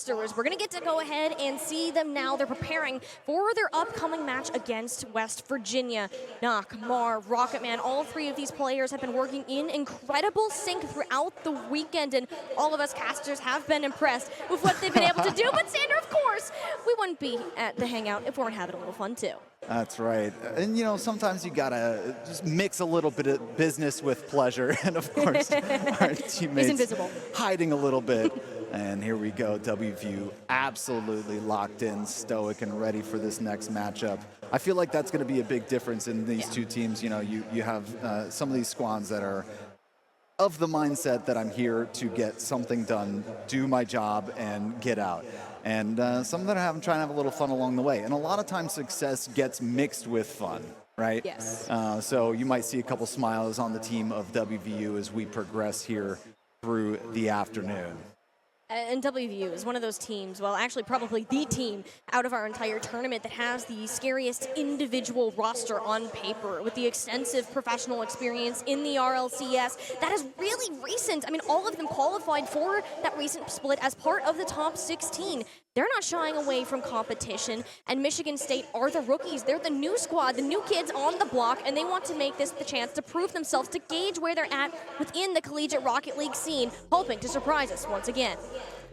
rosters. We're going to get to go ahead and see them now. They're preparing for their upcoming match against West Virginia. Nock, Mar, Rocketman, all three of these players have been working in incredible sync throughout the weekend, and all of us casters have been impressed with what they've been able to do. But Sander, of course, we wouldn't be at the Hangout if we weren't having a little fun too. That's right. And, you know, sometimes you gotta just mix a little bit of business with pleasure. And, of course, our teammates hiding a little bit. And here we go. WVU absolutely locked in, stoic, and ready for this next matchup. I feel like that's going to be a big difference in these two teams. You know, you have some of these squads that are of the mindset that I'm here to get something done, do my job, and get out. And some that are trying to have a little fun along the way. And a lot of times success gets mixed with fun, right? Yes. So you might see a couple smiles on the team of WVU as we progress here through the afternoon. And WVU is one of those teams, well, actually probably the team out of our entire tournament that has the scariest individual roster on paper with the extensive professional experience in the RLCS. That is really recent. I mean, all of them qualified for that recent split as part of the top 16. They're not shying away from competition, and Michigan State are the rookies. They're the new squad, the new kids on the block, and they want to make this the chance to prove themselves, to gauge where they're at within the Collegiate Rocket League scene, hoping to surprise us once again.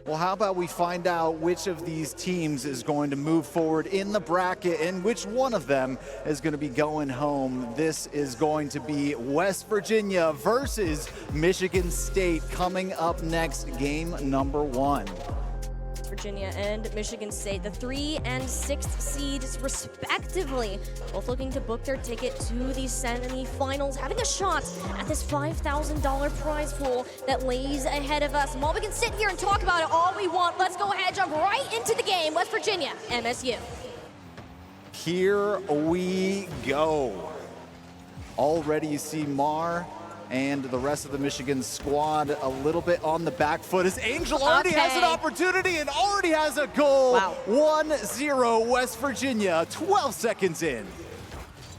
Well, how about we find out which of these teams is going to move forward in the bracket and which one of them is going to be going home. This is going to be West Virginia versus Michigan State coming up next, game number 1. Virginia and Michigan State, the 3 and 6th seeds respectively, both looking to book their ticket to the semi-finals, having a shot at this $5,000 prize pool that lays ahead of us. And while we can sit here and talk about it all we want, let's go ahead and jump right into the game. West Virginia, MSU. Here we go. Already you see Mar and the rest of the Michigan squad a little bit on the back foot as Angel already has an opportunity and already has a goal. Wow. 1-0 West Virginia, 12 seconds in.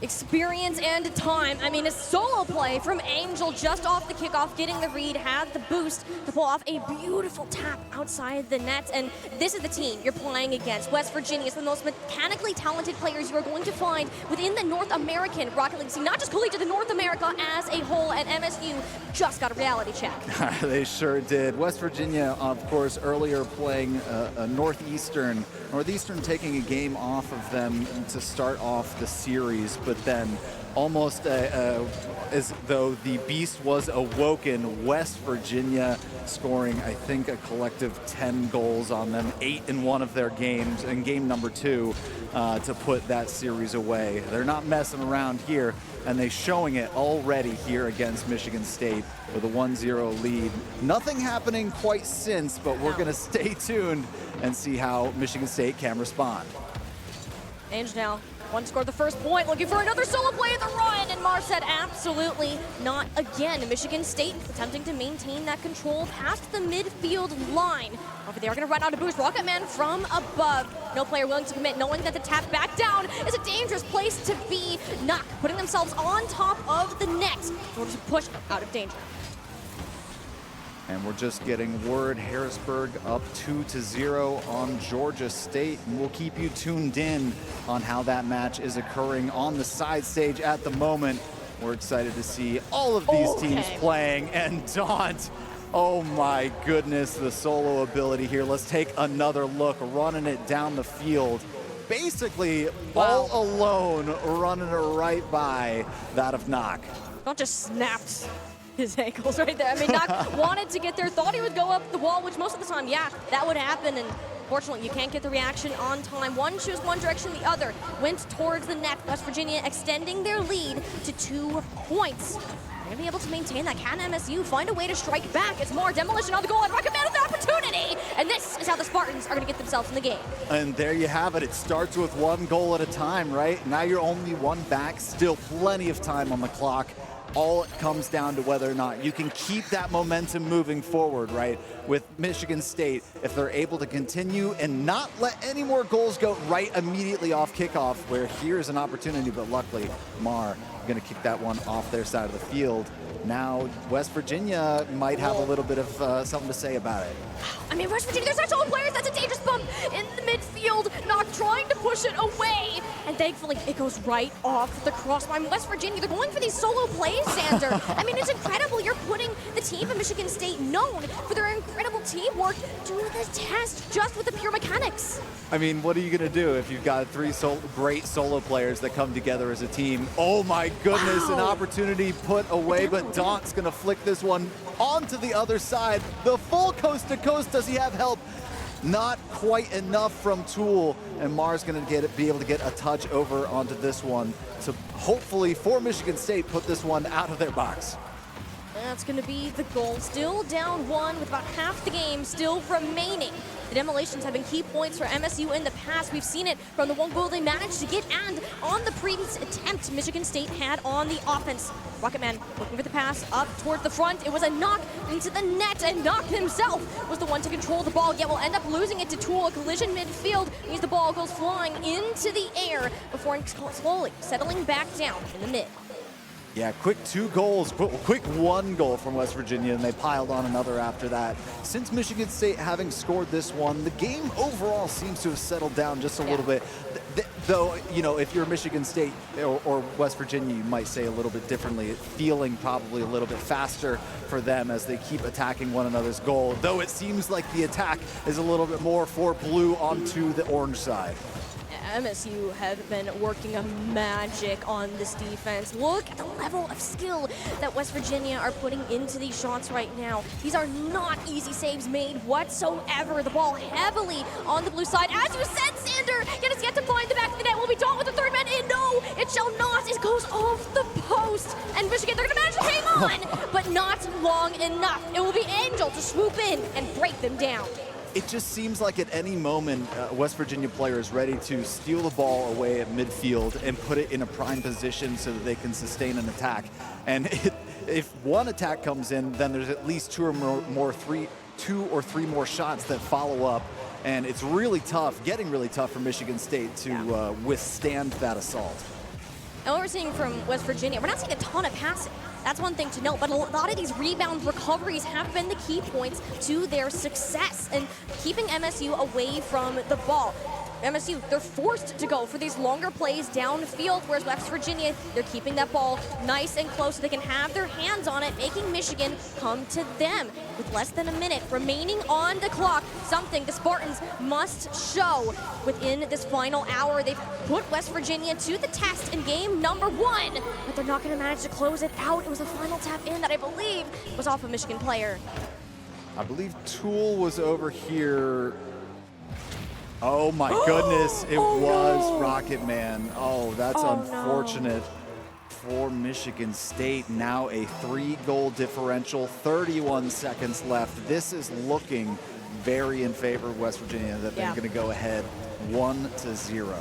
Experience and time. I mean, a solo play from Angel just off the kickoff, getting the read, had the boost to pull off a beautiful tap outside the net. And this is the team you're playing against. West Virginia is the most mechanically talented players you are going to find within the North American Rocket League scene, not just collegiate, the North America as a whole. And MSU just got a reality check. They sure did. West Virginia, of course, earlier playing Northeastern taking a game off of them to start off the series, but then almost as though the beast was awoken, West Virginia scoring, I think, a collective 10 goals on them, 8 in one of their games, in game number 2, to put that series away. They're not messing around here, and they're showing it already here against Michigan State with a 1-0 lead. Nothing happening quite since, but we're going to stay tuned and see how Michigan State can respond. Angel now one to score the first point, looking for another solo play at the run, and Mar said absolutely not again. Michigan State attempting to maintain that control past the midfield line. Over there, going to run out a boost. Rocketman from above. No player willing to commit, knowing that the tap back down is a dangerous place to be. Nock putting themselves on top of the net in order to push out of danger. And we're just getting word, Harrisburg up 2-0 on Georgia State. And we'll keep you tuned in on how that match is occurring on the side stage at the moment. We're excited to see all of these teams playing. And Daunt, oh my goodness, the solo ability here. Let's take another look, running it down the field. Basically, all alone, running it right by that of Nock. Not just snapped his ankles right there. I mean, Nock wanted to get there, thought he would go up the wall, which most of the time, yeah, that would happen. And fortunately, you can't get the reaction on time. One chose one direction, the other went towards the net. West Virginia extending their lead to 2 points. They're going to be able to maintain that. Can MSU find a way to strike back? It's more demolition on the goal, and Rocketman has the opportunity! And this is how the Spartans are going to get themselves in the game. And there you have it. It starts with 1 goal at a time, right? Now you're only 1 back, still plenty of time on the clock. All it comes down to whether or not you can keep that momentum moving forward, right? With Michigan State, if they're able to continue and not let any more goals go right immediately off kickoff, where here's an opportunity, but luckily Mar going to kick that one off their side of the field. Now West Virginia might have a little bit of something to say about it. I mean, West Virginia, there's such old players. That's a dangerous thankfully, it goes right off the crossbar. I mean, West Virginia, they're going for these solo plays, Xander. I mean, it's incredible. You're putting the team of Michigan State, known for their incredible teamwork, to the test just with the pure mechanics. I mean, what are you going to do if you've got three great solo players that come together as a team? Oh my goodness, an opportunity put away, but Daunt's going to flick this one onto the other side. The full coast to coast. Does he have help? Not quite enough from Tool, and Mars going to be able to get a touch over onto this one to hopefully, for Michigan State, put this one out of their box. That's going to be the goal. Still down one with about half the game still remaining. The Demolitions have been key points for MSU in the past. We've seen it from the one goal they managed to get, and on the previous attempt Michigan State had on the offense. Rocketman looking for the pass up towards the front. It was a knock into the net, and Knock himself was the one to control the ball, yet will end up losing it to Tool. A collision midfield means the ball goes flying into the air before slowly settling back down in the mid. Yeah, quick 2 goals, quick 1 goal from West Virginia, and they piled on another after that. Since Michigan State having scored this one, the game overall seems to have settled down just a little bit. Though, you know, if you're Michigan State or West Virginia, you might say a little bit differently, feeling probably a little bit faster for them as they keep attacking one another's goal, though it seems like the attack is a little bit more for blue onto the orange side. MSU have been working a magic on this defense. Look at the level of skill that West Virginia are putting into these shots right now. These are not easy saves made whatsoever. The ball heavily on the blue side. As you said, Xander, yet it's yet to find the back of the net. Will be Daunt with the third man in. No, it shall not. It goes off the post. And Michigan, they're going to manage to hang on, but not long enough. It will be Angel to swoop in and break them down. It just seems like at any moment, West Virginia player is ready to steal the ball away at midfield and put it in a prime position so that they can sustain an attack. And if one attack comes in, then there's at least two or three more shots that follow up. And it's really tough, getting really tough for Michigan State to withstand that assault. And what we're seeing from West Virginia, we're not seeing a ton of passing. That's one thing to note, but a lot of these rebound recoveries have been the key points to their success and keeping MSU away from the ball. MSU, they're forced to go for these longer plays downfield, whereas West Virginia, they're keeping that ball nice and close so they can have their hands on it, making Michigan come to them. With less than a minute remaining on the clock, something the Spartans must show within this final hour. They've put West Virginia to the test in game number 1, but they're not going to manage to close it out. It was a final tap in that I believe was off a Michigan player. I believe Tool was over here. Oh my goodness, it was Rocketman. Oh, that's unfortunate for Michigan State. Now a 3-goal differential, 31 seconds left. This is looking very in favor of West Virginia, that they're going to go ahead 1-0.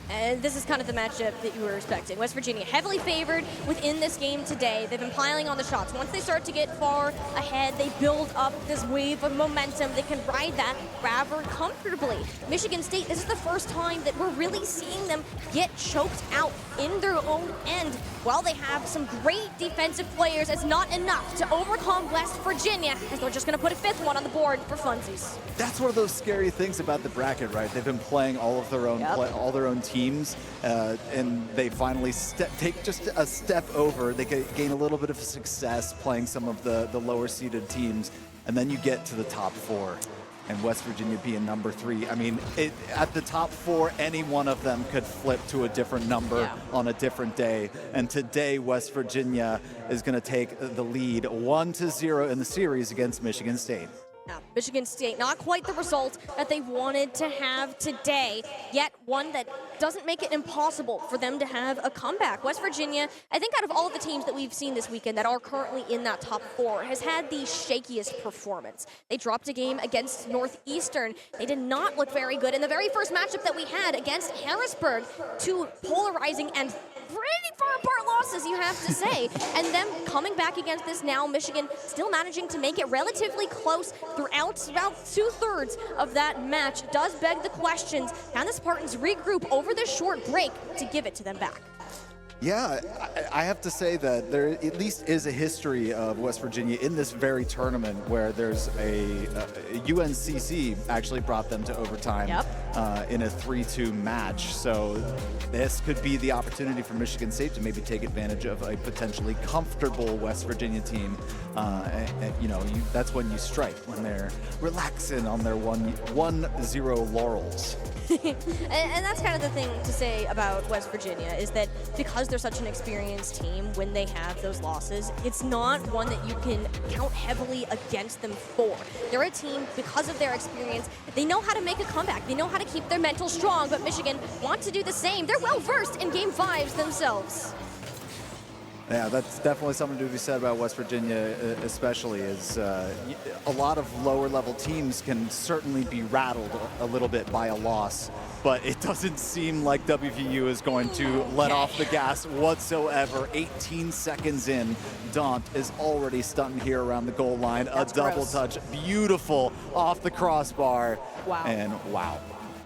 And this is kind of the matchup that you were expecting. West Virginia heavily favored within this game today. They've been piling on the shots. Once they start to get far ahead, they build up this wave of momentum. They can ride that rather comfortably. Michigan State, this is the first time that we're really seeing them get choked out in their own end. While they have some great defensive players, it's not enough to overcome West Virginia, as they're just going to put a 5th one on the board for funsies. That's one of those scary things about the bracket, right? They've been playing all of their own all their own teams, and they finally take just a step over. They gain a little bit of success playing some of the lower seeded teams, and then you get to the top 4. And West Virginia being number 3. I mean, at the top 4, any one of them could flip to a different number on a different day. And today, West Virginia is going to take the lead 1-0 in the series against Michigan State. Now, Michigan State, not quite the result that they wanted to have today, yet one that doesn't make it impossible for them to have a comeback. West Virginia, I think out of all of the teams that we've seen this weekend that are currently in that top 4, has had the shakiest performance. They dropped a game against Northeastern. They did not look very good in the very first matchup that we had against Harrisburg. 2 polarizing and pretty far apart losses, you have to say. And them coming back against this now, Michigan still managing to make it relatively close throughout about 2/3 of that match. Does beg the questions, can the Spartans regroup over this short break to give it to them back? Yeah, I have to say that there at least is a history of West Virginia in this very tournament where there's a UNCC actually brought them to overtime in a 3-2 match. So this could be the opportunity for Michigan State to maybe take advantage of a potentially comfortable West Virginia team. That's when you strike, when they're relaxing on their 1-0 laurels. And that's kind of the thing to say about West Virginia is that because they're such an experienced team, when they have those losses, it's not one that you can count heavily against them for. They're a team, because of their experience, they know how to make a comeback. They know how to keep their mental strong, but Michigan wants to do the same. They're well versed in Game 5s themselves. Yeah, that's definitely something to be said about West Virginia, especially is a lot of lower level teams can certainly be rattled a little bit by a loss, but it doesn't seem like WVU is going to let off the gas whatsoever. 18 seconds in, Daunt is already stunting here around the goal line. That's a double gross. touch, beautiful off the crossbar. Wow. And wow.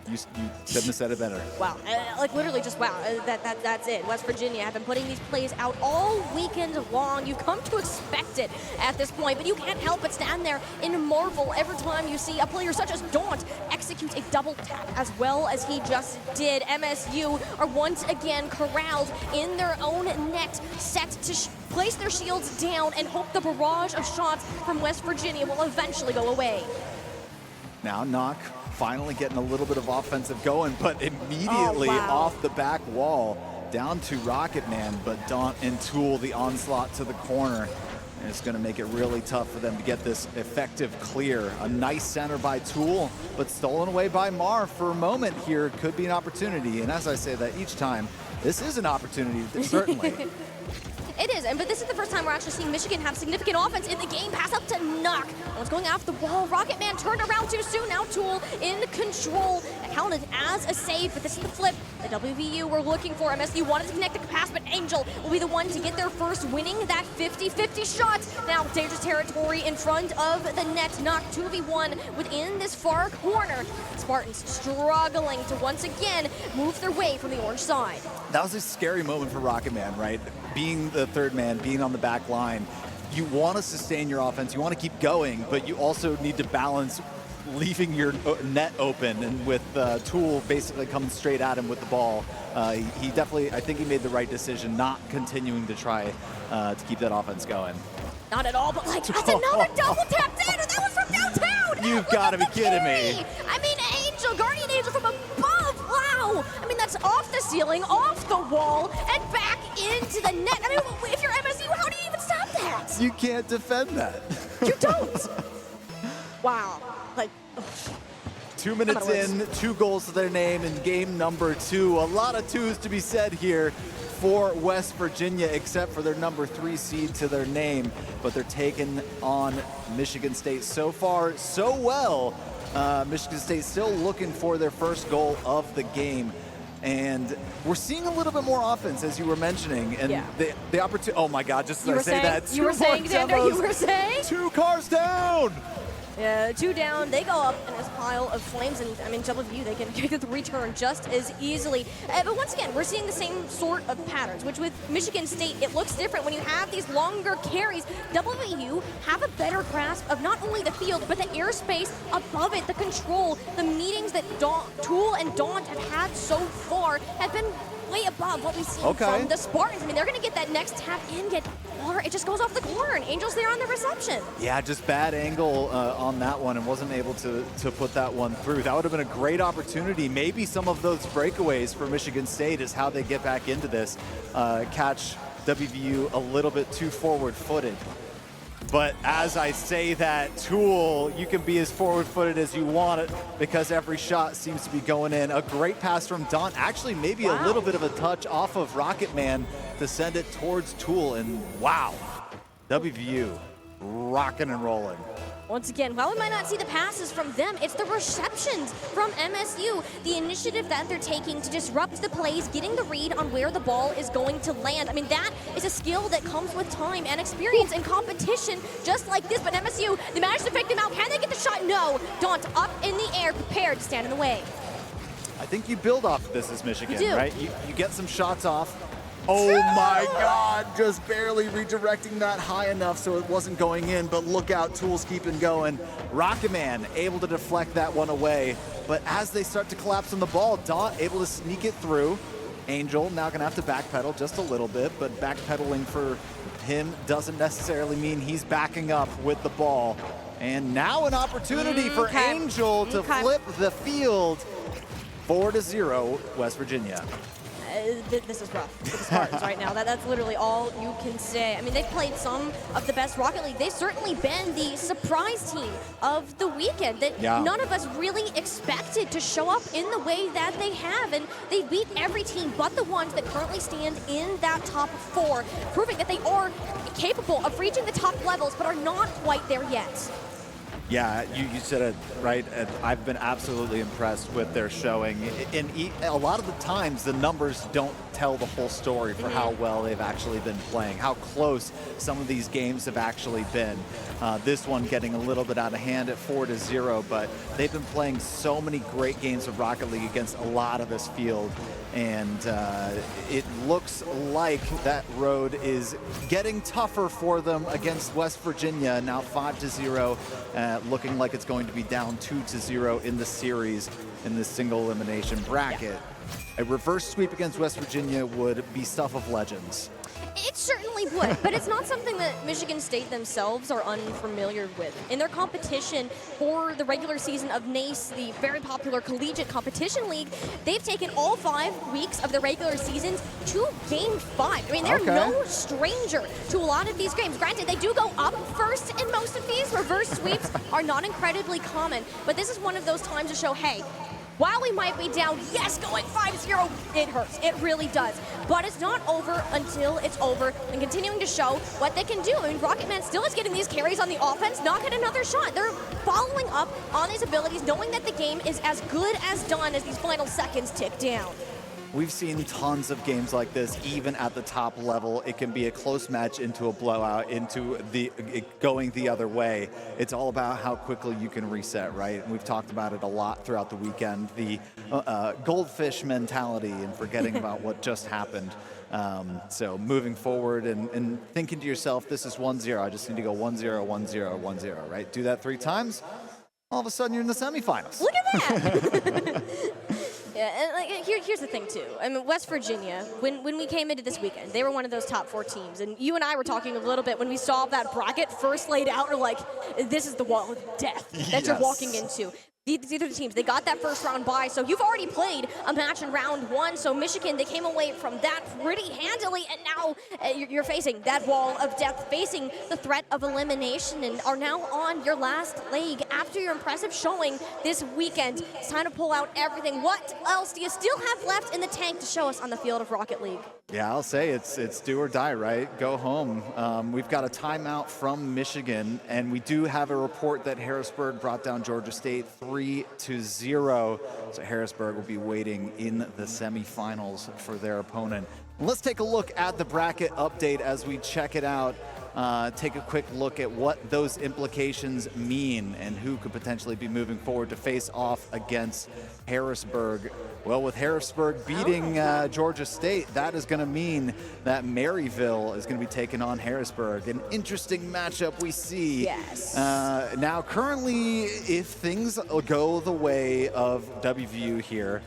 You couldn't have said it better. Wow, like literally just wow, that's it. West Virginia have been putting these plays out all weekend long. You've come to expect it at this point, but you can't help but stand there in marvel every time you see a player such as Daunt execute a double tap as well as he just did. MSU are once again corralled in their own net, set to place their shields down and hope the barrage of shots from West Virginia will eventually go away. Now Knock finally getting a little bit of offensive going, but immediately off the back wall, down to Rocketman, but Daunt and Tool, the onslaught to the corner. And it's going to make it really tough for them to get this effective clear. A nice center by Tool, but stolen away by Mar for a moment here. Could be an opportunity, and as I say that each time, this is an opportunity, certainly. It is, but this is the first time we're actually seeing Michigan have significant offense in the game. Pass up to Knock. One's going off the wall. Rocketman turned around too soon. Now Tool in control. Counted as a save, but this is the flip the WVU were looking for. MSU wanted to connect the pass, but Angel will be the one to get their first, winning that 50-50 shot. Now dangerous territory in front of the net. Knock 2v1 within this far corner. Spartans struggling to once again move their way from the orange side. That was a scary moment for Rocketman, right? Being the third man, being on the back line, you want to sustain your offense, you want to keep going, but you also need to balance leaving your net open, and with Tool basically coming straight at him with the ball, he definitely, I think he made the right decision not continuing to try to keep that offense going. Not at all, but like, that's another double tap in, and that was from downtown! You've got to be kidding me! I mean, Angel, Guardian Angel from above, wow! I mean, that's off the ceiling, off the wall, and back into the net. I mean, if you're MSU, how do you even stop that? You can't defend that. You don't! Wow. Like, ugh. 2 minutes in, 2 goals to their name in game number 2. A lot of twos to be said here for West Virginia, except for their number 3 seed to their name. But they're taking on Michigan State. So far, so well. Michigan State still looking for their first goal of the game. And we're seeing a little bit more offense, as you were mentioning. And the opportunity, oh my God, just as I say that. You were saying, Xander, you were saying? 2 cars down! 2 down, they go up in this pile of flames, and I mean, WVU, they can get the return just as easily. But once again, we're seeing the same sort of patterns, which with Michigan State, it looks different when you have these longer carries. WVU have a better grasp of not only the field, but the airspace above it, the control. The meetings that Tool and Daunt have had so far have been way above what we've seen from the Spartans. I mean, they're going to get that next tap in, or it just goes off the corner, and Angel's there on the reception. Yeah, just bad angle on that one, and wasn't able to put that one through. That would have been a great opportunity. Maybe some of those breakaways for Michigan State is how they get back into this. Catch WVU a little bit too forward-footed. But as I say that, Tool, you can be as forward-footed as you want it because every shot seems to be going in. A great pass from Daunt. Actually, maybe a little bit of a touch off of Rocketman to send it towards Tool. And wow, WVU rocking and rolling. Once again, while we might not see the passes from them, it's the receptions from MSU. The initiative that they're taking to disrupt the plays, getting the read on where the ball is going to land. I mean, that is a skill that comes with time and experience and competition just like this. But MSU, they managed to fake them out. Can they get the shot? No. Daunt up in the air, prepared to stand in the way. I think you build off of this as Michigan, right? You get some shots off. Oh my God, just barely redirecting that high enough so it wasn't going in, but look out, Tools keeping going. Rocket Man able to deflect that one away, but as they start to collapse on the ball, Daunt able to sneak it through. Angel now gonna have to backpedal just a little bit, but backpedaling for him doesn't necessarily mean he's backing up with the ball. And now an opportunity for Angel to flip the field. 4-0, West Virginia. This is rough for the Spartans right now. That's literally all you can say. I mean, they've played some of the best Rocket League. They've certainly been the surprise team of the weekend that none of us really expected to show up in the way that they have. And they beat every team but the ones that currently stand in that top 4, proving that they are capable of reaching the top levels but are not quite there yet. Yeah, you said it right. I've been absolutely impressed with their showing. And a lot of the times, the numbers don't tell the whole story for how well they've actually been playing, how close some of these games have actually been. This one getting a little bit out of hand at 4-0, but they've been playing so many great games of Rocket League against a lot of this field. And it looks like that road is getting tougher for them against West Virginia. Now 5-0, looking like it's going to be down 2-0 in the series in this single elimination bracket. A reverse sweep against West Virginia would be stuff of legends. It certainly would, but it's not something that Michigan State themselves are unfamiliar with. In their competition for the regular season of NACE, the very popular collegiate competition league, they've taken all 5 weeks of the regular seasons to Game 5. I mean, they're no stranger to a lot of these games. Granted, they do go up first in most of these. Reverse sweeps are not incredibly common, but this is one of those times to show, hey, while we might be down, yes, going 5-0, it hurts. It really does. But it's not over until it's over, and continuing to show what they can do. I mean, Rocket Man still is getting these carries on the offense, not get another shot. They're following up on these abilities, knowing that the game is as good as done as these final seconds tick down. We've seen tons of games like this, even at the top level. It can be a close match into a blowout, into it going the other way. It's all about how quickly you can reset, right? And we've talked about it a lot throughout the weekend, the goldfish mentality and forgetting about what just happened. So moving forward and thinking to yourself, this is 1-0. I just need to go 1-0, 1-0, 1-0, right? Do that 3 times, all of a sudden you're in the semifinals. Look at that! Yeah, and here's the thing too. I mean, West Virginia, when we came into this weekend, they were one of those top 4 teams. And you and I were talking a little bit when we saw that bracket first laid out. We're like, this is the wall of death that you're walking into. These are the teams. They got that first round bye, so you've already played a match in round 1. So Michigan, they came away from that pretty handily, and now you're facing that wall of death, facing the threat of elimination, and are now on your last leg after your impressive showing this weekend. It's time to pull out everything. What else do you still have left in the tank to show us on the field of Rocket League? Yeah, I'll say it's do or die, right? Go home. We've got a timeout from Michigan, and we do have a report that Harrisburg brought down Georgia State 3-0. So Harrisburg will be waiting in the semifinals for their opponent. Let's take a look at the bracket update as we check it out. Take a quick look at what those implications mean and who could potentially be moving forward to face off against Harrisburg. Well, with Harrisburg beating Georgia State, that is going to mean that Maryville is going to be taking on Harrisburg. An interesting matchup we see. Yes. Now, currently, if things go the way of WVU here,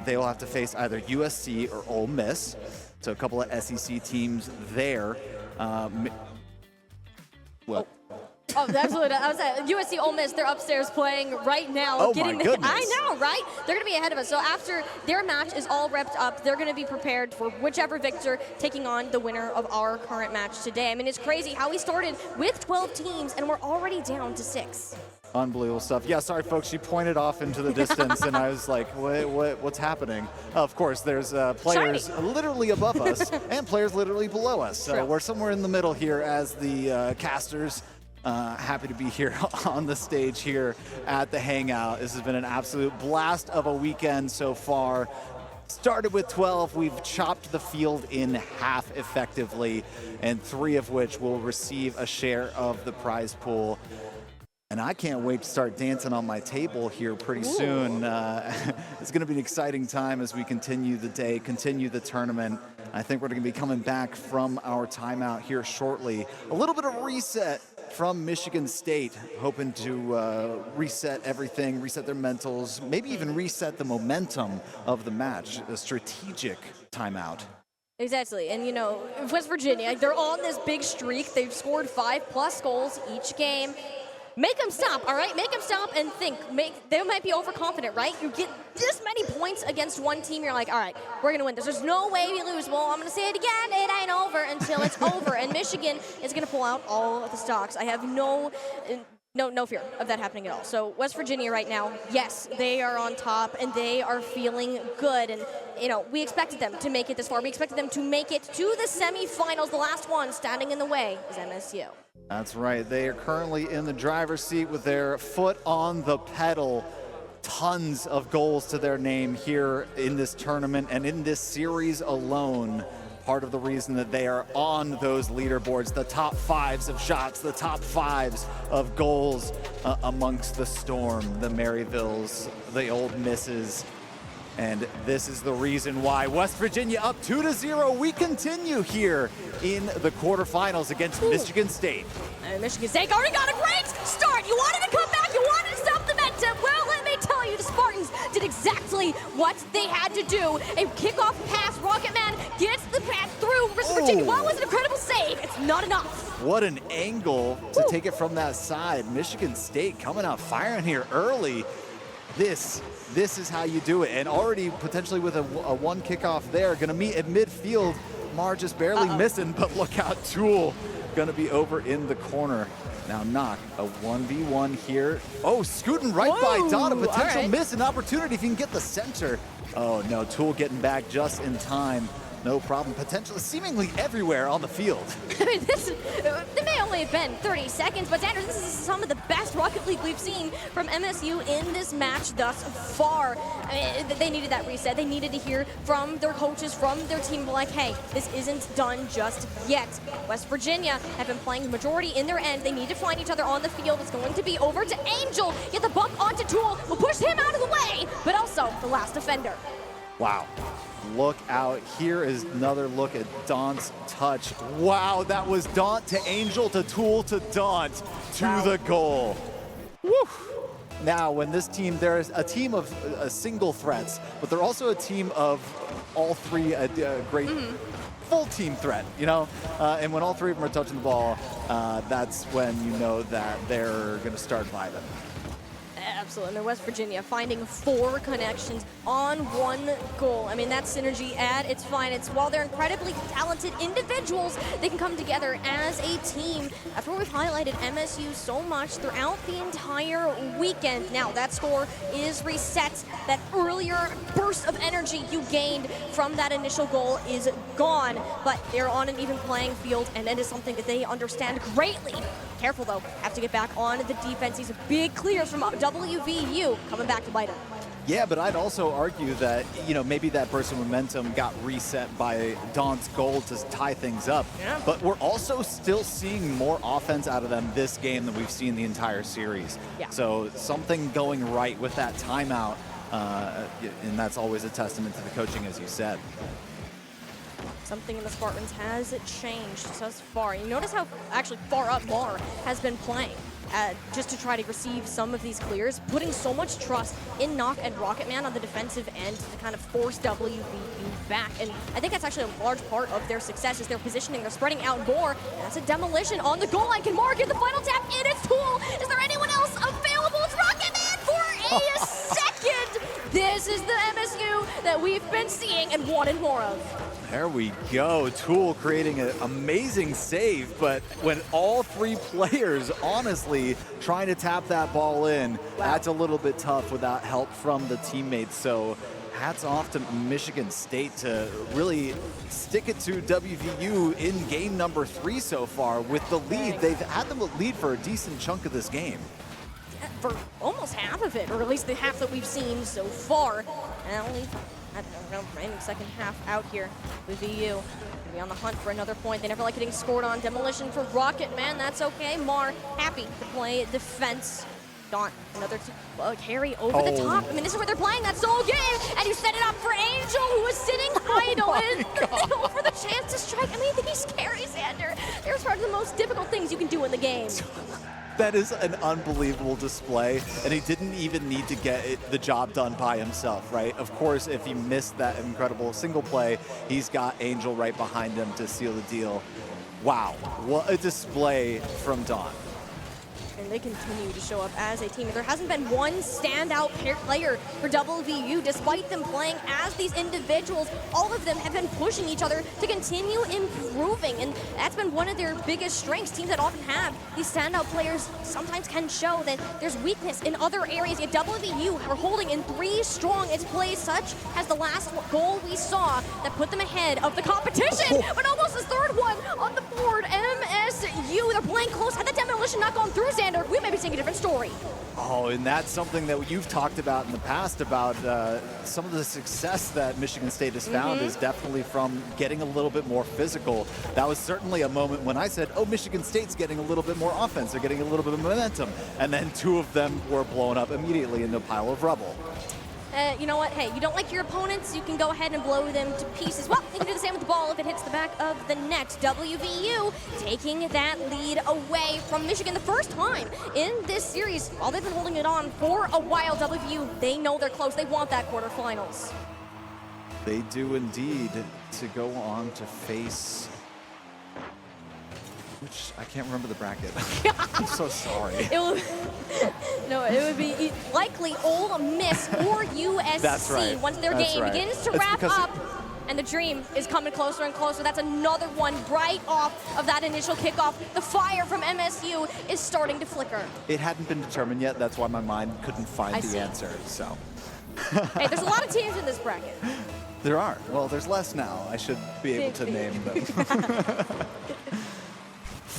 they will have to face either USC or Ole Miss. So a couple of SEC teams there. Well. Oh, that's what I was at. USC Ole Miss, they're upstairs playing right now. Oh, my goodness. I know, right? They're going to be ahead of us. So after their match is all wrapped up, they're going to be prepared for whichever victor taking on the winner of our current match today. I mean, it's crazy how we started with 12 teams, and we're already down to 6. Unbelievable stuff. Yeah, sorry, folks. She pointed off into the distance, and I was like, what's happening? Of course, there's players literally above us and players literally below us. So we're somewhere in the middle here as the casters. Happy to be here on the stage here at the Hangout. This has been an absolute blast of a weekend so far. Started with 12, we've chopped the field in half effectively, and 3 of which will receive a share of the prize pool. And I can't wait to start dancing on my table here pretty soon. It's going to be an exciting time as we continue the day, continue the tournament. I think we're going to be coming back from our timeout here shortly. A little bit of reset from Michigan State, hoping to reset everything, reset their mentals, maybe even reset the momentum of the match, a strategic timeout. Exactly, and West Virginia, they're on this big streak. They've scored 5+ goals each game. Make them stop, all right? Make them stop and think. They might be overconfident, right? You get this many points against one team, you're like, all right, we're going to win this. There's no way we lose. Well, I'm going to say it again. It ain't over until it's over. And Michigan is going to pull out all of the stocks. I have no fear of that happening at all. So West Virginia right now, yes, they are on top and they are feeling good. And, we expected them to make it this far. We expected them to make it to the semifinals. The last one standing in the way is MSU. That's right. They are currently in the driver's seat with their foot on the pedal. Tons of goals to their name here in this tournament and in this series alone. Part of the reason that they are on those leaderboards, the top 5s of shots, the top 5s of goals amongst the Storm, the Maryvilles, the Ole Misses. And this is the reason why West Virginia up 2-0. We continue here in the quarterfinals against Michigan State. And Michigan State already got a great start. You wanted to come back. You wanted to stop the momentum. Well, let me tell you, the Spartans did exactly what they had to do. A kickoff pass. Rocketman gets the pass through West Virginia. Well, it was an incredible save. It's not enough. What an angle to take it from that side. Michigan State coming out firing here early. This is how you do it. And already potentially with a one kickoff there, going to meet at midfield. Mar just barely missing, but look out, Tool going to be over in the corner. Now Knock, a 1v1 here. Oh, scooting right by Don, a potential miss, an opportunity if you can get the center. Oh no, Tool getting back just in time. No problem. Potentially, seemingly everywhere on the field. I mean, it may only have been 30 seconds, but Sanders, this is some of the best Rocket League we've seen from MSU in this match thus far. I mean, they needed that reset. They needed to hear from their coaches, from their team, like, hey, this isn't done just yet. West Virginia have been playing the majority in their end. They need to find each other on the field. It's going to be over to Angel. Get the buck onto Tool. We'll push him out of the way, but also the last defender. Wow. Look out. Here is another look at Daunt's touch. Wow, that was Daunt to Angel to Tool to Daunt to the goal. Woo. Now, when this team, there's a team of single threats, but they're also a team of all three, a great full team threat, and when all three of them are touching the ball, that's when you know that they're going to start vibing. Absolutely. And West Virginia finding 4 connections on 1 goal. I mean, that's synergy at its finest. While they're incredibly talented individuals, they can come together as a team. After we've highlighted MSU so much throughout the entire weekend, now that score is reset. That earlier burst of energy you gained from that initial goal is gone. But they're on an even playing field, and that is something that they understand greatly. Careful, though. Have to get back on the defense. These are big clears from WVU coming back to bite them. Yeah, but I'd also argue that, maybe that burst of momentum got reset by Daunt's goal to tie things up. Yeah. But we're also still seeing more offense out of them this game than we've seen the entire series. Yeah. So something going right with that timeout, and that's always a testament to the coaching, as you said. Something in the Spartans has changed thus far. You notice how actually far up Mar has been playing just to try to receive some of these clears, putting so much trust in Knock and Rocketman on the defensive end to kind of force WVU back. And I think that's actually a large part of their success is their positioning. They're spreading out more. And that's a demolition on the goal line. Can Mar get the final tap in its Tool? Is there anyone else available? It's Rocketman for a second. This is the MSU that we've been seeing and wanted more of. There we go. Tool creating an amazing save, but when all 3 players honestly trying to tap that ball in, that's a little bit tough without help from the teammates. So hats off to Michigan State to really stick it to WVU in game number 3 so far with the lead. They've had them lead for a decent chunk of this game. For almost half of it, or at least the half that we've seen so far. And only I don't know, remaining second half out here with VU. Gonna be on the hunt for another point. They never like getting scored on. Demolition for Rocket Man, that's okay. Mar happy to play defense. Daunt, another carry over the top. I mean, this is where they're playing that soul game, and you set it up for Angel, who is sitting idle in the middle for the chance to strike. I mean, he's scary, Xander. There's part of the most difficult things you can do in the game. That is an unbelievable display, and he didn't even need to get the job done by himself, right? Of course, if he missed that incredible single play, he's got Angel right behind him to seal the deal. Wow, what a display from Daunt. And they continue to show up as a team. There hasn't been one standout player for WVU, despite them playing as these individuals. All of them have been pushing each other to continue improving, and that's been one of their biggest strengths. Teams that often have these standout players sometimes can show that there's weakness in other areas. Yet WVU are holding in 3 strong. It's plays such as the last goal we saw that put them ahead of the competition, but almost the third one on the board. MSU, they're playing close. Had the demolition not gone through, Xander, we may be seeing a different story. Oh, and that's something that you've talked about in the past about some of the success that Michigan State has found is definitely from getting a little bit more physical. That was certainly a moment when I said, oh, Michigan State's getting a little bit more offense. They're getting a little bit of momentum. And then 2 of them were blown up immediately into a pile of rubble. You know what? Hey, you don't like your opponents, you can go ahead and blow them to pieces. Well, you can do the same with the ball if it hits the back of the net. WVU taking that lead away from Michigan the first time in this series. While they've been holding it on for a while, WVU, they know they're close. They want that quarterfinals. They do indeed, to go on to face... Which, I can't remember the bracket. I'm so sorry. It would be likely Ole Miss or USC. That's right. Once their game begins to wrap up, and the dream is coming closer and closer. That's another one right off of that initial kickoff. The fire from MSU is starting to flicker. It hadn't been determined yet. That's why my mind couldn't find the answer. So. Hey, there's a lot of teams in this bracket. There are. Well, there's less now. I should be able to name them.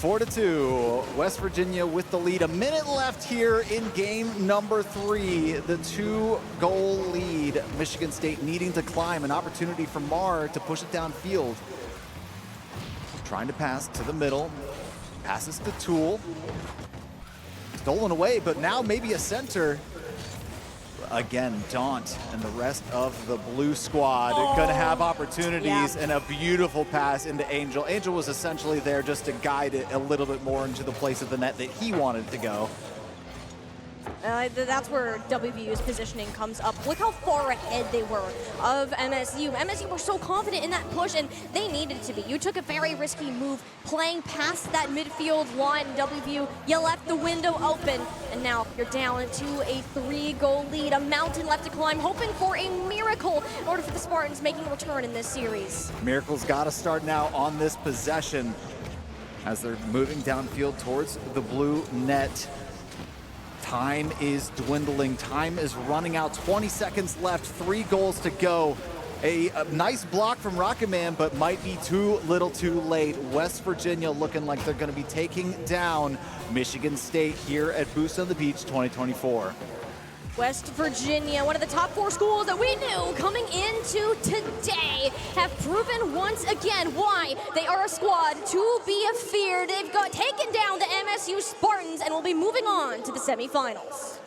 4-2, West Virginia with the lead. A minute left here in game number 3. The 2-goal lead. Michigan State needing to climb. An opportunity for Mar to push it downfield. Trying to pass to the middle. Passes to Toole. Stolen away, but now maybe a center. Again, Daunt and the rest of the blue squad going to have opportunities, and a beautiful pass into Angel. Angel was essentially there just to guide it a little bit more into the place of the net that he wanted to go. That's where WVU's positioning comes up. Look how far ahead they were of MSU. MSU were so confident in that push, and they needed to be. You took a very risky move playing past that midfield line. WVU, you left the window open, and now you're down to a 3-goal lead. A mountain left to climb, hoping for a miracle in order for the Spartans making a return in this series. Miracle's got to start now on this possession as they're moving downfield towards the blue net. Time is dwindling. Time is running out. 20 seconds left. 3 goals to go. A nice block from Rocket Man, but might be too little too late. West Virginia looking like they're going to be taking down Michigan State here at Boost on the Beach 2024. West Virginia, one of the top 4 schools that we knew coming into today, have proven once again why they are a squad to be feared. They've taken down the MSU Spartans and will be moving on to the semifinals.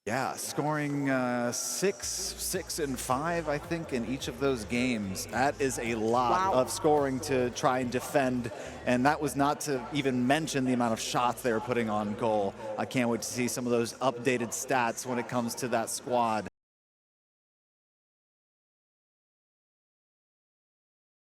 Yeah, scoring 6 and 5, I think, in each of those games. That is a lot of scoring to try and defend, and that was not to even mention the amount of shots they were putting on goal. I can't wait to see some of those updated stats when it comes to that squad.